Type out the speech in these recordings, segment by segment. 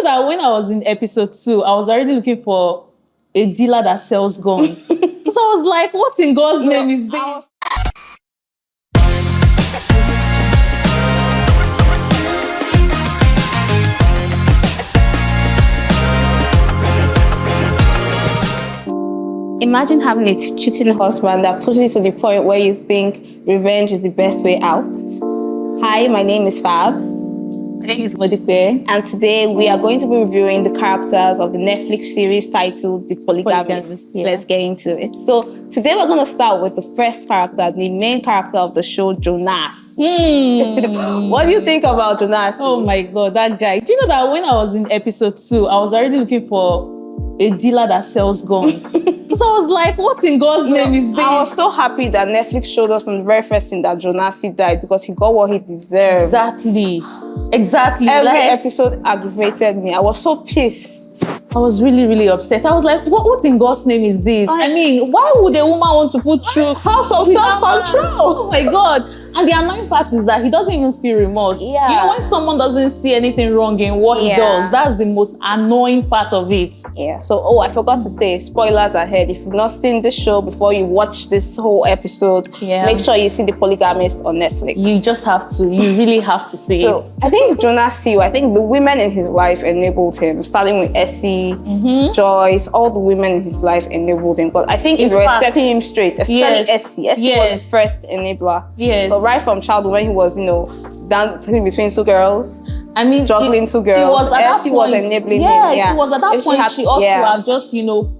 that when I was in episode 2, I was already looking for a dealer that sells gun. So I was like, what in God's name is this? Imagine having a cheating husband that pushes you to the point where you think revenge is the best way out. Hi, my name is Fabs. My name is Modipe. And today we are going to be reviewing the characters of the Netflix series titled The Polygamist. Yeah. Let's get into it. So today we're going to start with the first character, the main character of the show, Jonasi. What do you think about Jonasi? Oh my God, that guy. Do you know that when I was in episode 2, I was already looking for a dealer that sells gun. So I was like, what in God's name is this? I was so happy that Netflix showed us from the very first thing that Jonasi died because he got what he deserved. Exactly. Every episode aggravated me. I was so pissed. I was really, really upset. I was like, what in God's name is this? I mean, why would a woman want to put through have some self-control? Oh my God. And the annoying part is that he doesn't even feel remorse. Yeah. You know, when someone doesn't see anything wrong in what he does, that's the most annoying part of it. Yeah. So, I forgot to say, spoilers ahead. If you've not seen this show before you watch this whole episode, make sure you see The Polygamist on Netflix. You just have to. You really have to see it. I think Jonasi, I think the women in his life enabled him, starting with Essie, Joyce, all the women in his life enabled him. But I think if we were setting him straight, especially Essie was the first enabler. Yes. But right from childhood, when he was, dancing between two girls, juggling two girls, Essie was enabling him. Yes, it was at that point she ought to have just,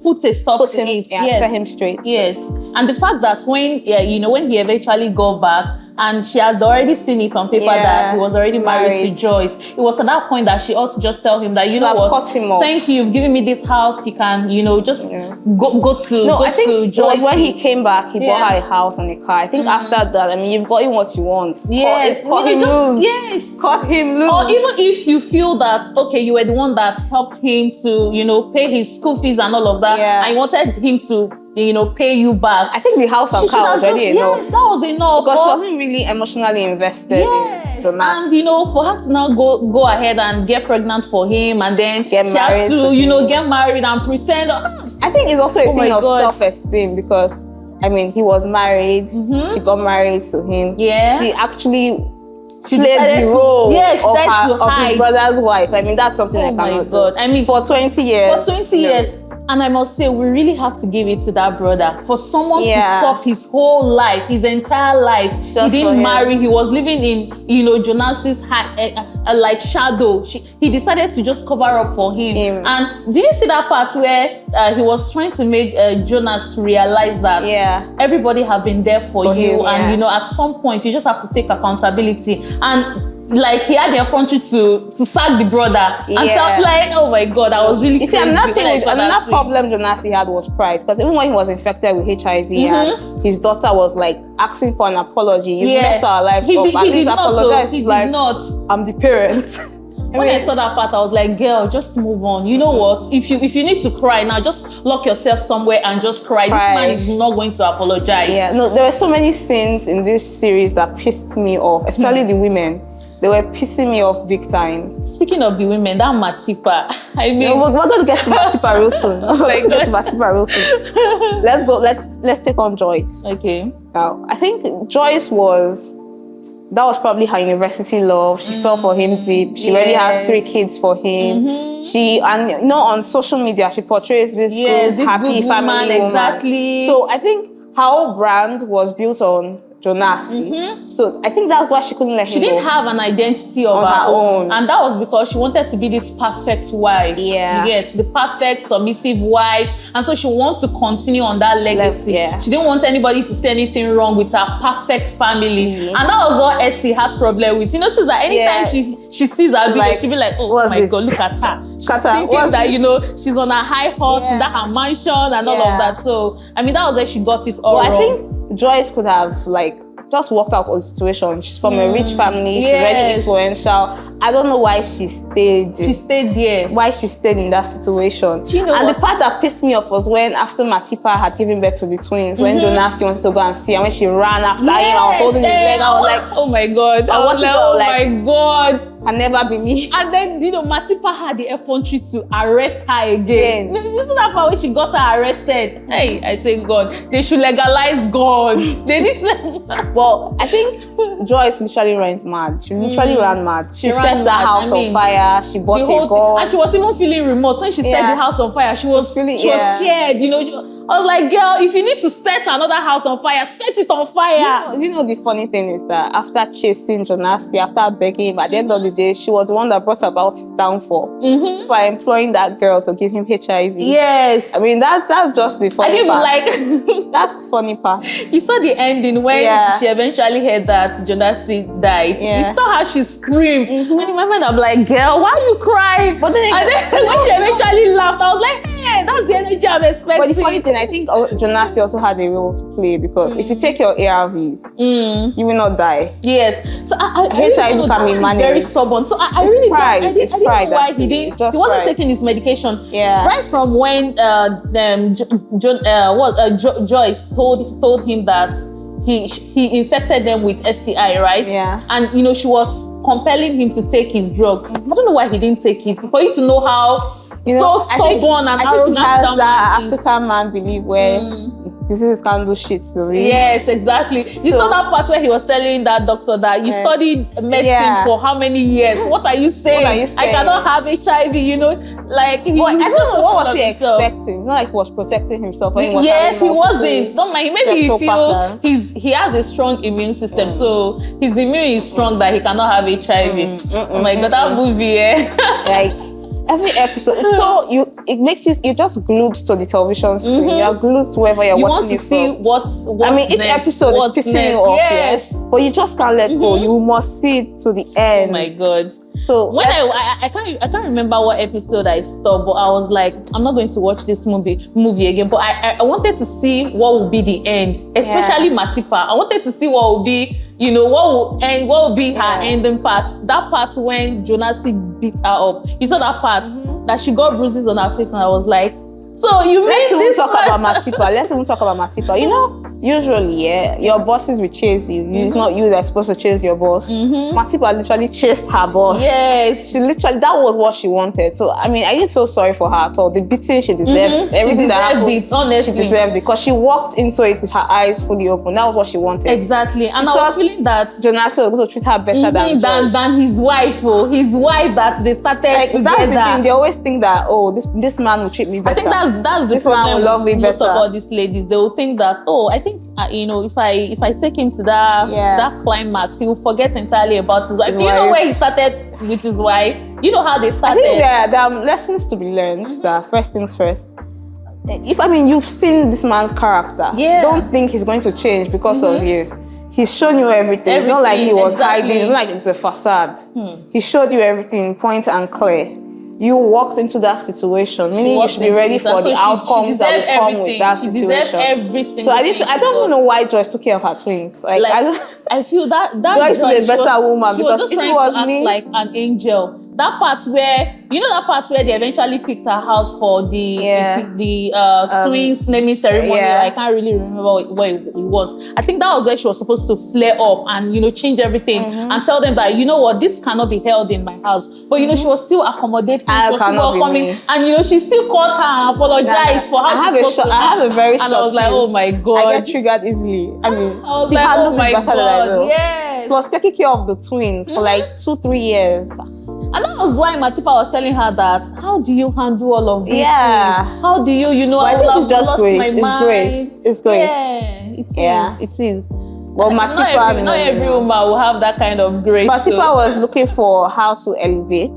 put a stop to it. Set him straight. Yes. And the fact that when he eventually got back, and she had already seen it on paper that he was already married to Joyce. It was at that point that she ought to just tell him that, you know what, cut him off. Thank you, you've given me this house, you can, just go to I think Joyce. It was when he came back, he bought her a house and a car. I think after that, you've gotten what you want. Yes. Cut him loose. Yes. Cut him loose. Or even if you feel that, okay, you were the one that helped him to, pay his school fees and all of that, and you wanted him to pay you back. I think the house and car was already enough. Yes, that was enough. Because she wasn't really emotionally invested in Jonasi. And for her to now go ahead and get pregnant for him and then get married she had to, get married and pretend. I think it's also a thing of self-esteem because, he was married. She got married to him. Yeah. She actually played the role of his brother's wife. That's something I cannot do. For 20 years. For 20 years. And I must say, we really have to give it to that brother. For someone to stop his whole life, his entire life. He didn't marry. He was living in, Jonasi's shadow. He decided to just cover up for him. And did you see that part where he was trying to make Jonas realize that everybody have been there for you. And, at some point, you just have to take accountability. And he had the effrontery to sack the brother and tell, oh my God, I was really crazy. Another problem Jonasi had was pride, because even when he was infected with HIV and his daughter was asking for an apology, you messed our life up. At least apologize. He did not. I'm the parent. When I saw that part, I was like, girl, just move on. You know what? If you need to cry now, just lock yourself somewhere and just cry. This man is not going to apologize. Yeah, no, there were so many scenes in this series that pissed me off, especially the women. They were pissing me off big time. Speaking of the women, that Matipa. We're going to get to Matipa real soon. Let's go. Let's take on Joyce. Okay. Now, I think Joyce that was probably her university love. She fell for him deep. She already has 3 kids for him. On social media, she portrays this good, happy family woman. Exactly. So I think her whole brand was built on Jonasi. So I think that's why she couldn't let him go. She didn't have an identity of her own. And that was because she wanted to be this perfect wife. Yeah. Yes, the perfect submissive wife. And so she wants to continue on that legacy. She didn't want anybody to say anything wrong with her perfect family. And that was what Essie had problem with. You notice that anytime she sees her video, she'll be like, oh my God, look at her. She's thinking that, she's on a high horse in that her mansion and all of that. So, that was where she got it all wrong. I think Joyce could have just worked out all the situation. She's from a rich family. She's very influential. I don't know why she stayed. She stayed there. Why she stayed in that situation. Do you know and what? the part that pissed me off was when after Matipa had given birth to the twins, when Jonasi wanted to go and see, and when she ran after him, I was holding his leg. I was like, oh my God. I watched it. Oh my God. I never believe. And then, Matipa had the effrontery to arrest her again. You see that part when she got her arrested? Hey, I say God, they should legalize God. They need to. Well, I think Joyce literally went mad. She literally ran mad. She set the house on fire. She bought a gun. And she was even feeling remorse. When she set the house on fire, she was scared. I was like, girl, if you need to set another house on fire, set it on fire. You know the funny thing is that after chasing Jonasi, after begging him, at the end of the day, she was the one that brought about his downfall by employing that girl to give him HIV. Yes. I mean, that's just the funny part. I didn't even like... That's the funny part. You saw the ending when she eventually heard that Jonasi died. You saw how she screamed. And in my mind, I'm like, girl, why are you crying? But then when she eventually laughed, I was like, hey, that's the energy I'm expecting. But the funny thing, I think Jonasi also had a role to play because if you take your ARVs, you will not die. Yes. So HIV can be managed. Very stubborn. So I really didn't know why he wasn't taking his medication. Yeah. Right from when Joyce told him that he infected them with STI, right? Yeah. And she was compelling him to take his drug. I don't know why he didn't take it. For you to know how stubborn and arrogant that African man believe where diseases can't do shit to me. Yes, exactly. You saw that part where he was telling that doctor that you studied medicine for how many years? What are you saying? I cannot have HIV, like I don't know what was he expecting. It's not like he was protecting himself. When he wasn't. Don't mind. Maybe he feel he has a strong immune system, so his immune is strong that he cannot have HIV. Oh my God, that movie, like. Every episode, it makes you're just glued to the television screen. You're glued to wherever you're watching it from. You want to see what's I mean, each episode is pissing you off. Yes. But you just can't let go. You must see it to the end. Oh my God. So when I can't remember what episode I stopped, but I was like, I'm not going to watch this movie again. But I wanted to see what would be the end, especially Matipa. I wanted to see what would be, what would be her ending part. That part when Jonasi beat her up. You saw that part that she got bruises on her face, and I was like, so you made this. Let's even talk about Matipa. Usually, your bosses will chase you. It's not you that's supposed to chase your boss. Matipa literally chased her boss. Yes. That was what she wanted. So, I mean, I didn't feel sorry for her at all. The beating, she deserved everything that happened. Honestly. She deserved it because she walked into it with her eyes fully open. That was what she wanted. Exactly. And I was feeling that Jonasi was going to treat her better than his wife. His wife that they started together. That's the thing. They always think that, this man will treat me better. I think that's the problem with most of all these ladies. They will think that, I think if I take him to that climax, he will forget entirely about his wife. Do you know where he started with his wife? You know how they started? I think there are lessons to be learned. That first things first. You've seen this man's character. Don't think he's going to change because of you. He's shown you everything. It's not like he was hiding. It's not like it's a facade. He showed you everything, point and clear. You walked into that situation, meaning you should be ready for the outcomes that will come with that situation. Every single so I don't even know why Joyce took care of her twins. I feel that Joyce is a better woman because if it was me, like an angel. That part where they eventually picked her house for the twins naming ceremony. I can't really remember what it was. I think that was where she was supposed to flare up and change everything and tell them that this cannot be held in my house. But she was still accommodating, she was still welcoming, and she still called her and apologized for how she's supposed to. I have a very short and I was like, oh my God, I get triggered easily. I was she like, oh my God, yes. She was taking care of the twins for like 2-3 years. And that was why Matipa was telling her that, how do you handle all of these things? How do you, I think it's just grace. It's grace. Yeah, it is. Well, Matipa, not every woman will have that kind of grace. Matipa was looking for how to elevate.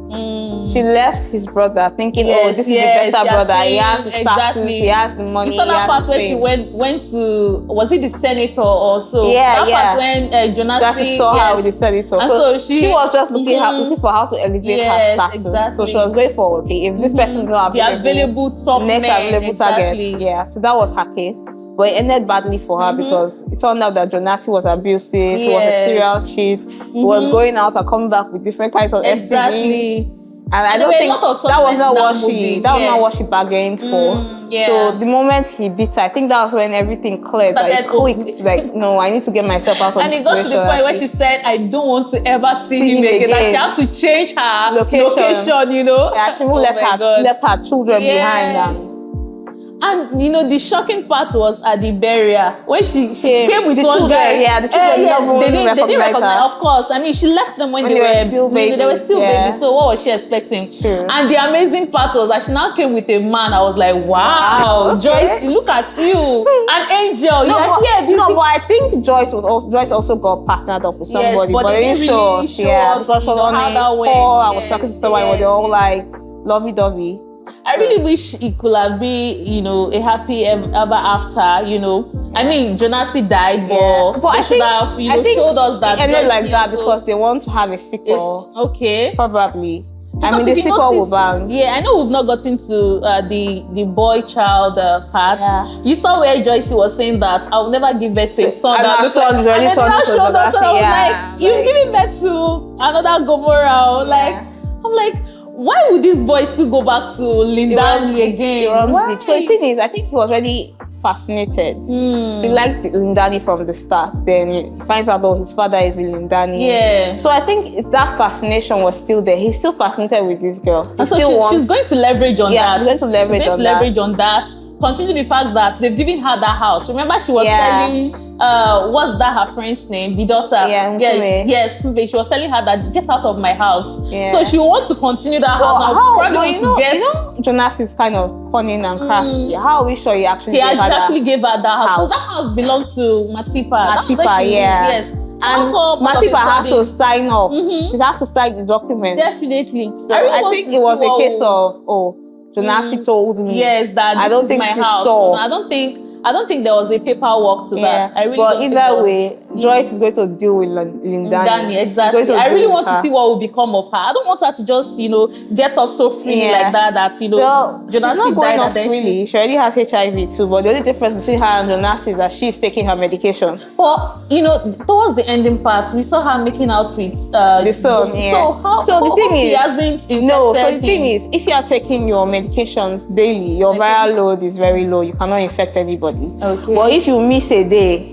She left his brother thinking, this is the better brother. He has the status, he has the money. You saw that part where she went to, was it the senator or so? That part when Jonasi saw her with the senator. And so she was just looking for how to elevate her status. So she was going for, if this person is not available, top next man, available target. Yeah, so that was her case. But it ended badly for her because it turned out that Jonasi was abusive, he was a serial cheat, he was going out and coming back with different kinds of STDs. And I don't think that was not what she bargained for. So the moment he beat her, I think that was when everything cleared. Like it clicked. Like, no, I need to get myself out of this situation. And it got to the point where she said, I don't want to ever see him again. Like she had to change her location, you know. Yeah, she left her children behind her. And you know the shocking part was at the burial when she came with one guy. Yeah, the children they didn't recognize her. Of course, I mean she left them when they were still babies. They were still babies. So what was she expecting? And the amazing part was that she now came with a man. I was like, wow, Joyce, look at you, an angel. But I think Joyce also got partnered up with somebody, but they didn't show us. Yeah, because she was on a call. I was talking to someone where they all like lovey-dovey. I really wish it could have been, you know, a happy ever after, you know. I mean, Jonasi died, but they should have, you know, showed us that. It ended like that because they want to have a sequel. Okay. Probably. Because I mean, the sequel will bang. Yeah, I know we've not gotten to the boy-child part. Yeah. You saw where Joyce was saying that I'll never give birth to a son. And her son is already son to Jonasi. I was like, you've given birth to another Gomorrah. Like, I'm like, why would this boy still go back to Lindani again? Deep. So the thing is, I think he was already fascinated. He liked Lindani from the start. Then he finds out his father is with Lindani. Yeah. So I think that fascination was still there. He's still fascinated with this girl. And so she's going to leverage on that. Yeah, she's going to leverage on that. Considering the fact that they've given her that house. Remember, she was telling, what's that her friend's name? The daughter. Yes, she was telling her that get out of my house. Yeah. So she wants to continue that house. You know, Jonasi is kind of cunning and crafty. How are we sure he actually gave her that house? Because that house belonged to Matipa. Yes. And Matipa has to sign off. She has to sign the document. Definitely. So I think it was a case of, Jonasi told me. Yes, that I don't think my house. No, I don't think there was a paperwork to that. I really but either way, Joyce is going to deal with Lindani. Exactly. I really want to see what will become of her. I don't want her to just, you know, get off so freely like that. That you know, Jonasi died and then she already has HIV too. But the only difference between her and Jonasi is that she's taking her medication. But you know, towards the ending part, we saw her making out with the son. So the thing is, he hasn't the thing is, if you are taking your medications daily, your viral load is very low. You cannot infect anybody. Okay. But if you miss a day,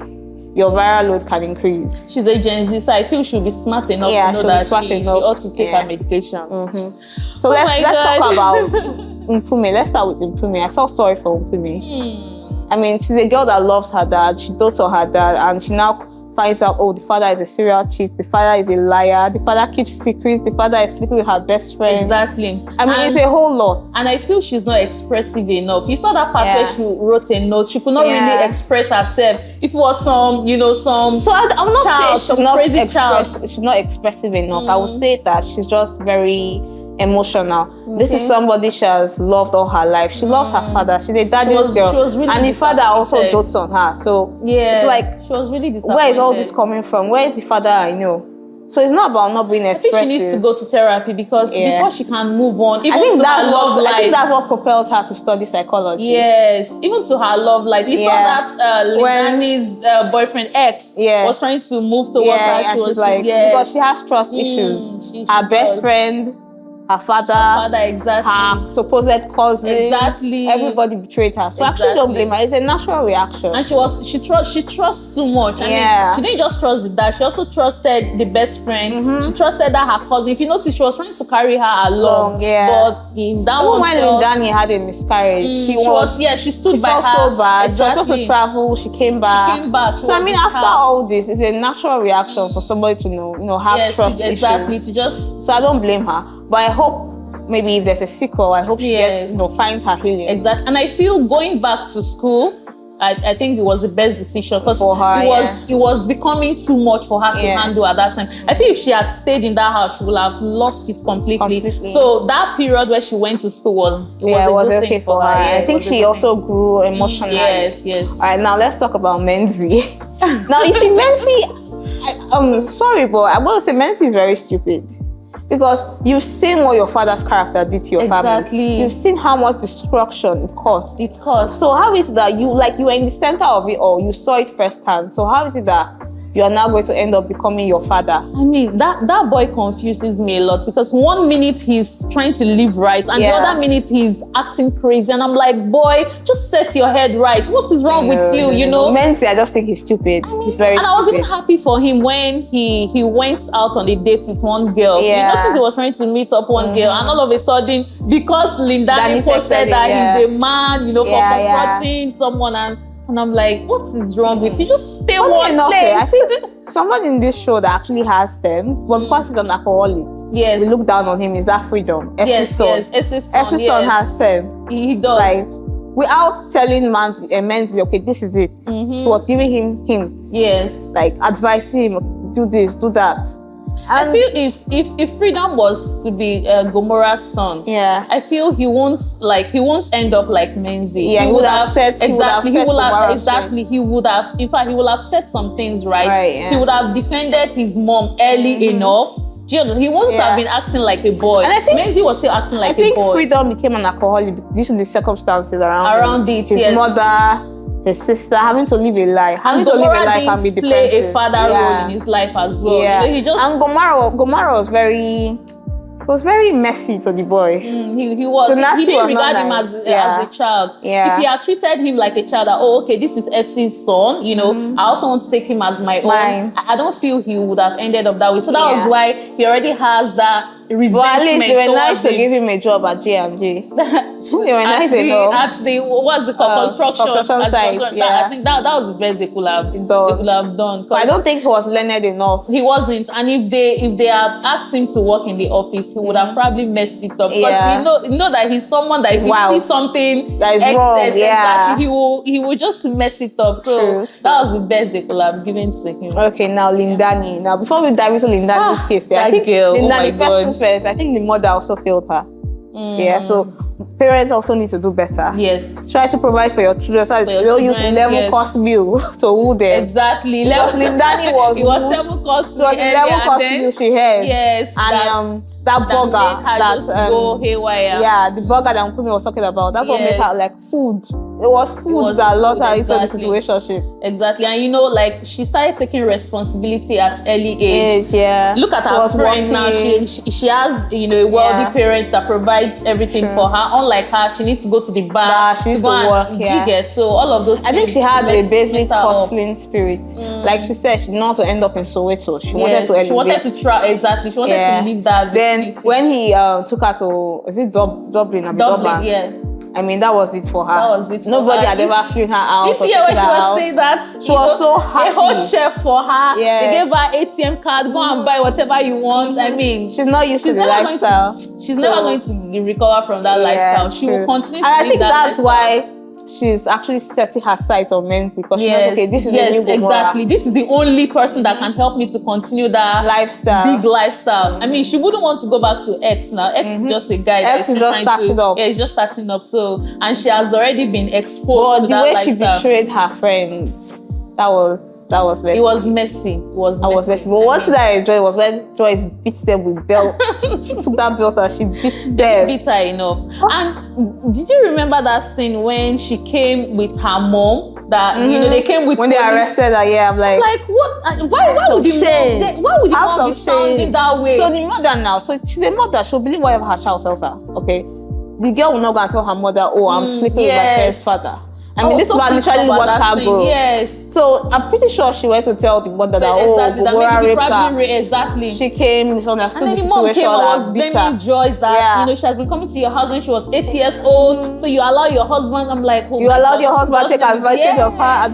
your viral load can increase. She's a Gen Z, so I feel she'll be smart enough to know that she ought to take her medication. So let's talk about Mpume. Let's start with Mpume. I felt sorry for Mpume. I mean, she's a girl that loves her dad. She dotes on her dad, and she now finds out, the father is a serial cheat, the father is a liar, the father keeps secrets, the father is sleeping with her best friend. Exactly. I mean, it's a whole lot. And I feel she's not expressive enough. You saw that part where she wrote a note. She could not really express herself. If it was some, you know, some So I'm not child, saying she's not expressive enough. I would say that she's just very emotional. This is somebody she has loved all her life. She loves her father. She's a daddy's girl. Really and the father also dotes on her. So it's like, she was really disappointed. Where is all this coming from? Where is the father I know? So it's not about not being expressive. I think she needs to go to therapy because before she can move on, even I think to her love life. I think that's what propelled her to study psychology. Yes, even to her love life. You saw that Lindani's boyfriend ex was trying to move towards her. She was like, because she has trust issues. Her best friend, her father, her supposed cousin, everybody betrayed her. So actually don't blame her. It's a natural reaction. And she trusts so much. I mean, she didn't just trust the dad, she also trusted the best friend. She trusted that her cousin. If you notice, she was trying to carry her along. But in that one, when Lindani had a miscarriage, she stood by her. She felt so bad. She was supposed to travel. She came back. So I mean, after all this, it's a natural reaction for somebody to have trust issues. So I don't blame her. But I hope maybe if there's a sequel, I hope she gets, finds her healing. Exactly. And I feel going back to school, I think it was the best decision because it was becoming too much for her to handle at that time. I feel if she had stayed in that house, she would have lost it completely. So that period where she went to school was okay for her. I think she also grew emotionally. Yes. All right, now let's talk about Menzi. Now you see, Menzi, I'm sorry, but I want to say Menzi is very stupid. Because you've seen what your father's character did to your family. Exactly. You've seen how much destruction it caused. It caused. So how is it that you were in the center of it all? You saw it firsthand. So how is it that you are now going to end up becoming your father? I mean, that boy confuses me a lot, because one minute he's trying to live right, and the other minute he's acting crazy, and I'm like, boy, just set your head right. What is wrong with you? You know, Menzi, I just think he's stupid. He's very stupid. I was even happy for him when he went out on a date with one girl. Yeah. You notice he was trying to meet up one girl, and all of a sudden, because Lindani posted that he's a man, you know, for confronting someone, and I'm like, what is wrong with you? Just stay one place. I think someone in this show that actually has sense, but because he's an alcoholic, we look down on him. Is that freedom? Essy's son has sense. He does. Like, without telling Menzi, okay, this is it. He was giving him hints. Yes. Like, advising him, do this, do that. And I feel if Freedom was to be Gomora's son, I feel he won't end up like Menzi. Yeah, he would have said exactly. He would have. In fact, he would have said some things right. Yeah. He would have defended his mom early enough. He wouldn't have been acting like a boy. And I think Menzi was still acting like a boy. I think Freedom became an alcoholic due to the circumstances around it. His mother, his sister, having to live a life. Having to live a life can be depressive. Play a father role in his life as well. Yeah. You know, and Gomara was very messy to the boy. He was. He didn't regard him as a child. Yeah. If he had treated him like a child, that, okay, this is Essy's son, you know, I also want to take him as my own. I don't feel he would have ended up that way. So that was why he already has that resentment. Well, at least they were nice to give him a job at J&J. They were nice enough. At the what's the construction site. I think that was the best they could have done. But I don't think he was learned enough. He wasn't, and if they had asked him to work in the office, he would have probably messed it up. Because you know that he's someone that if he sees something that is wrong, exactly, he will just mess it up. So that was the best they could have given to him. Okay, now Lindani. Now before we dive into Lindani's case, I think girl, Lindani first, I think the mother also failed her. Yeah, so parents also need to do better. Yes. Try to provide for your children so that they don't use 11 cost bill to woo them. Exactly. Lindani was it was 7 cost bill. It was 11 cost bill she had. Yes. And that burger that go haywire. Yeah, the burger that Nkumi was talking about. That's what made her like food. It was food that lured her into the situationship. Exactly. And you know, like she started taking responsibility at early age. Look at her friend now. She has, you know, a wealthy parent that provides everything for her. Unlike her, she needs to go to the bar. She needs to work. So all of those things. I think she had a basic hustling spirit. Like she said, she didn't want to end up in Soweto. She wanted to elevate. She wanted to try. Exactly. She wanted to live that. Then when he took her to, is it Dublin? Dublin, I mean, that was it for her. That was it for Nobody had ever flown her out. You see when she was saying that? She was so happy. A whole chef for her. They gave her ATM card. Go and buy whatever you want. I mean, she's not used to the lifestyle. She's never going to recover from that lifestyle. She will continue to live that I think that's why she's actually setting her sights on Menzi, because she knows, okay, this is the new Gomora. Exactly. This is the only person that can help me to continue that big lifestyle. I mean, she wouldn't want to go back to X now. X is just a guy. X is just starting up. Yeah, it's just starting up. So, and she has already been exposed to that lifestyle. But the way she betrayed her friends, that was messy. It was messy. But what did I enjoy was when Joyce beat them with belt. She took that belt and she beat them. Beat her enough. And did you remember that scene when she came with her mom? That you know they came with when police. They arrested her. I'm like what? Why would the mom be sounding that way? So the mother now, so she's a mother. She'll believe whatever her child tells her. Okay, the girl will not go and tell her mother, "Oh, I'm sleeping with my friend's father." I mean, this man literally watched her grow. Yes. So I'm pretty sure she went to tell the mother that Gomora raped her. Exactly. She came, misunderstood the situation. And then the mom came and was blaming Joyce that you know she has been coming to your house when she was 8 years old. So you allow your husband. I'm like, you allowed your husband to take advantage of her.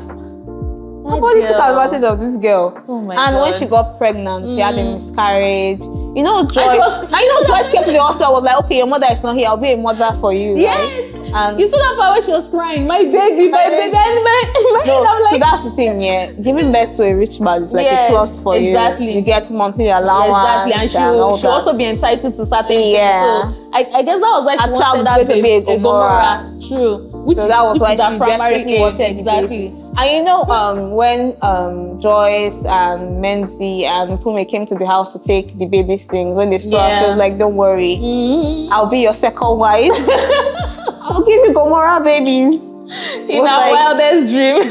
Nobody took advantage of this girl. Oh my God. When she got pregnant, she had a miscarriage. You know, Joyce came to the hospital. Was like, okay, your mother is not here. I'll be a mother for you. Yes. Right? And you saw that part when she was crying, my baby. No, so that's the thing, giving birth to a rich man is like a plus for you. Exactly. You get monthly allowance. Exactly, and she'll also be entitled to certain things. So I guess that was why she wanted that to be a Gomora. True. So that was why she desperately wanted exactly. And you know, when Joyce and Menzi and Pume came to the house to take the baby's things, when they saw her, she was like, don't worry, I'll be your second wife. I'll give you Gomorrah babies. In our wildest dream.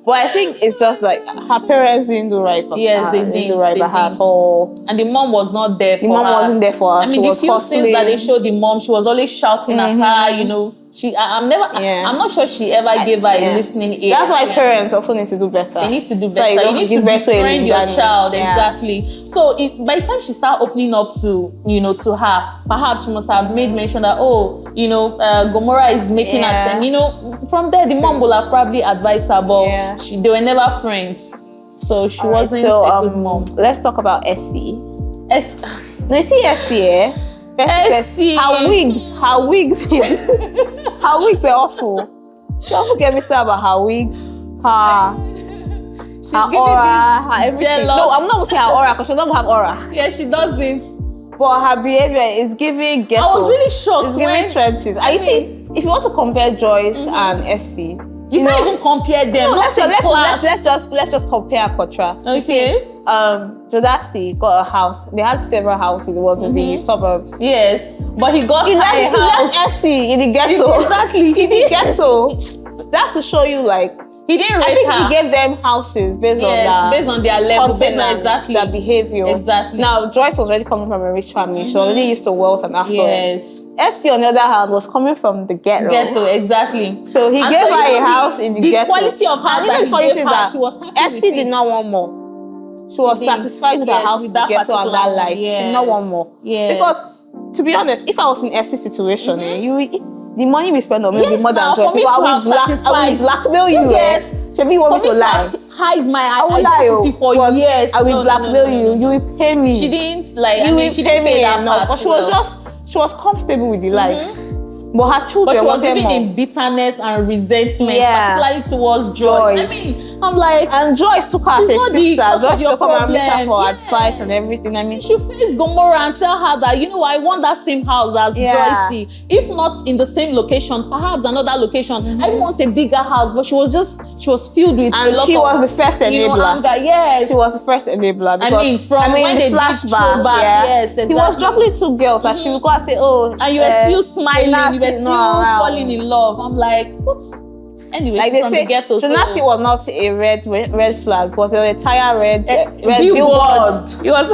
But I think it's just like her parents didn't do right. Yes, they didn't do right by her at all. And the mom was not there for her. The mom wasn't there for her. I mean, the few scenes that they showed the mom, she was always shouting at her, you know. I'm not sure she ever gave her a listening ear. That's why parents also need to do better. They need to do better. So you need to befriend your child, exactly. So by the time she started opening up to, you know, to her, perhaps she must have made mention that, oh, you know, Gomorrah is making at 10. You know, from there the mom will have probably advised her, but they were never friends. So she wasn't a good mom. Let's talk about Essie. No, you see Essie, her wigs were awful. Don't forget me stuff about her wigs, her aura, her everything. Jealous. No, I'm not gonna say her aura because she doesn't have aura. Yeah, she doesn't. But her behavior is giving ghetto. I was really shocked. It's giving trenches. And you see, if you want to compare Joyce and Essie, you can't even compare them. No, let's just compare and contrast. Okay. You see, Jonasi got a house. They had several houses. It was in the suburbs. Yes, but he got a house. He left Essie in the ghetto. Exactly. In the ghetto. That's to show you, like, he didn't rate her. I think he gave them houses based on their level, exactly their behavior. Exactly. Now, Joyce was already coming from a rich family. She already used to wealth and affluence. Yes. Essie, on the other hand, was coming from the ghetto. Exactly. So he gave her a house in the ghetto. The quality of house that he gave her, she was happy Essie did not want more. She was satisfied with her house in the ghetto and that life. She did not want more. Yes. Because, to be honest, if I was in Essie's situation, the money we spend on me will be more than Joyce. I will blackmail you. Maybe you want me to lie. Hide my identity for years. I will blackmail you. You will pay me. She didn't she didn't pay that enough. But she was comfortable with the life. But her children she was living in bitterness and resentment, particularly towards Joyce. I mean, I'm like, and Joyce took her as a sister. Joyce took her and meet her for advice and everything. I mean, she faced Gomorrah and tell her that, you know, I want that same house as Joyce. If not in the same location, perhaps another location. I want a bigger house. But she was filled with and she was the first enabler. Anger. Yes, she was the first enabler. Because, from when they flashback, yes, exactly. He was juggling two girls, and she would go and say, "Oh," and you were still smiling. You were still falling in love. I'm like, what's? Anyway, like she's from the ghetto. Jonasi was not a red flag. It was an entire red billboard. It was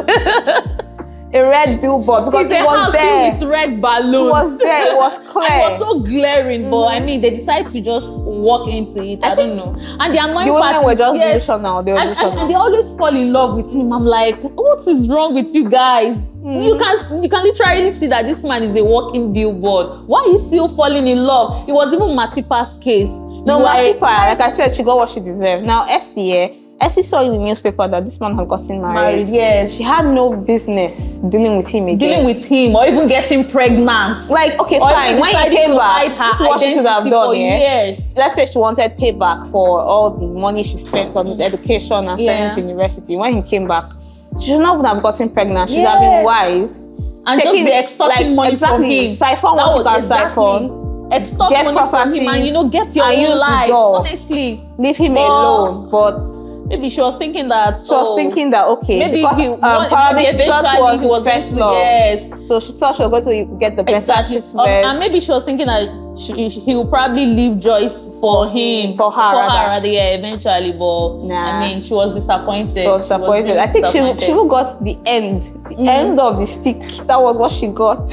a red billboard because it was there. With red balloons. It was there. It was clear. It was so glaring, but I mean, they decided to just walk into it. I don't know. And the annoying part were just delusional. They were delusional. And they always fall in love with him. I'm like, what is wrong with you guys? You can literally see that this man is a walking billboard. Why are you still falling in love? It was even Matipa's case. No, Matipa, like I said, she got what she deserved. Now, Essie saw in the newspaper that this man had gotten married. Yes. She had no business dealing with him again. Dealing with him or even getting pregnant. Like, okay, fine. When he came back, this is what she should have done, years. Let's say she wanted payback for all the money she spent on his education and sending to university. When he came back, she should not even have gotten pregnant. She should have been wise. And just be extorting money from him. Siphon what you can siphon. Extort money from him and, get your own life. Honestly. Leave him alone. But maybe she was thinking that. Okay. Maybe probably she thought he was first love. Yes. So she thought she was going to get the better treatment. And maybe she was thinking that he will probably leave Joyce for him. For her rather. Eventually. But I mean, she was disappointed. I think she got the end. The end of the stick. That was what she got.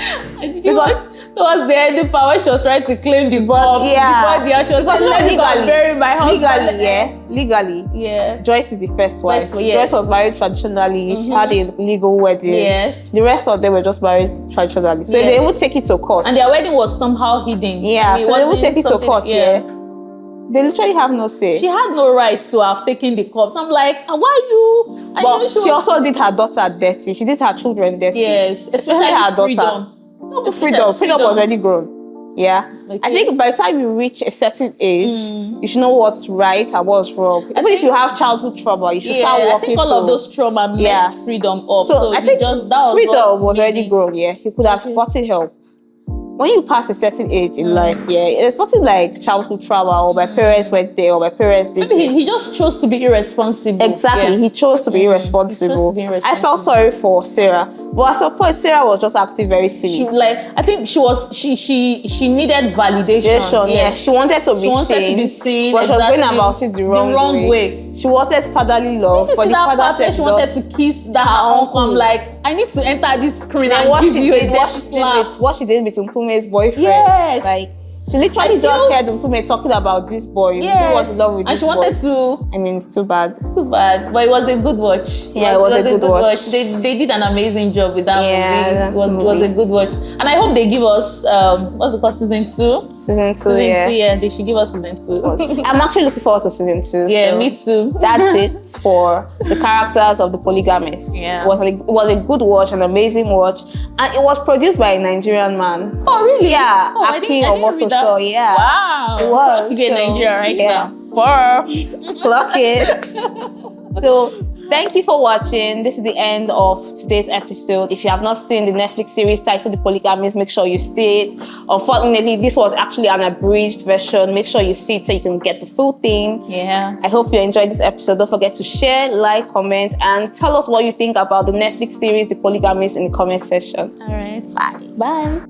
Towards the end, the power she was trying to claim the cup. She was saying, legally, bury my husband. Legally. Yeah. Joyce is the first wife. Joyce was married traditionally. She had a legal wedding. Yes. The rest of them were just married traditionally. So they would take it to court. And their wedding was somehow hidden. Yeah, so they would take it to court. Yeah. They literally have no say. She had no right to have taken the cups. I'm like, why you? But she also did her daughter dirty. She did her children dirty. Yes, especially her daughter. Freedom was already grown. Yeah. Okay. I think by the time you reach a certain age, you should know what's right and what's wrong. Even if you have childhood trauma, you should start walking. I think all of those trauma messed freedom up. So I think freedom was already grown. Yeah, he could have gotten help. when you pass a certain age in life, it's nothing like childhood trauma or my parents went there or my parents did. Maybe he just chose to be irresponsible. Exactly, he chose to be irresponsible. I felt sorry for Sarah, but at some point Sarah was just acting very silly. I think she needed validation. Yes, she wanted to be seen. But she was going about it the wrong way. She wanted fatherly love, but the father said she wanted to kiss that her uncle. I'm like, I need to enter this screen and give you a death slap. What she did with Mpume's boyfriend. Yes. Like, she literally just heard Mpume talking about this boy who was in love with this boy. And she wanted to... I mean, it's too bad. Too bad. But it was a good watch. Yeah, it was a good watch. They did an amazing job with that movie. It was a good watch. And I hope they give us, what's it called, season 2? Season 2, yeah. They should give us season 2. I'm actually looking forward to season 2. Yeah, so me too. That's it for the characters of the Polygamist. Yeah. It was a good watch, an amazing watch. And it was produced by a Nigerian man. Oh, really? Yeah. Oh, I didn't read that. Yeah. Wow. It was. To be in Nigeria right now. Clock it. So, thank you for watching. This is the end of today's episode. If you have not seen the Netflix series titled The Polygamist, make sure you see it. Unfortunately, this was actually an abridged version. Make sure you see it so you can get the full thing. Yeah. I hope you enjoyed this episode. Don't forget to share, like, comment, and tell us what you think about the Netflix series The Polygamist in the comment section. All right. Bye. Bye.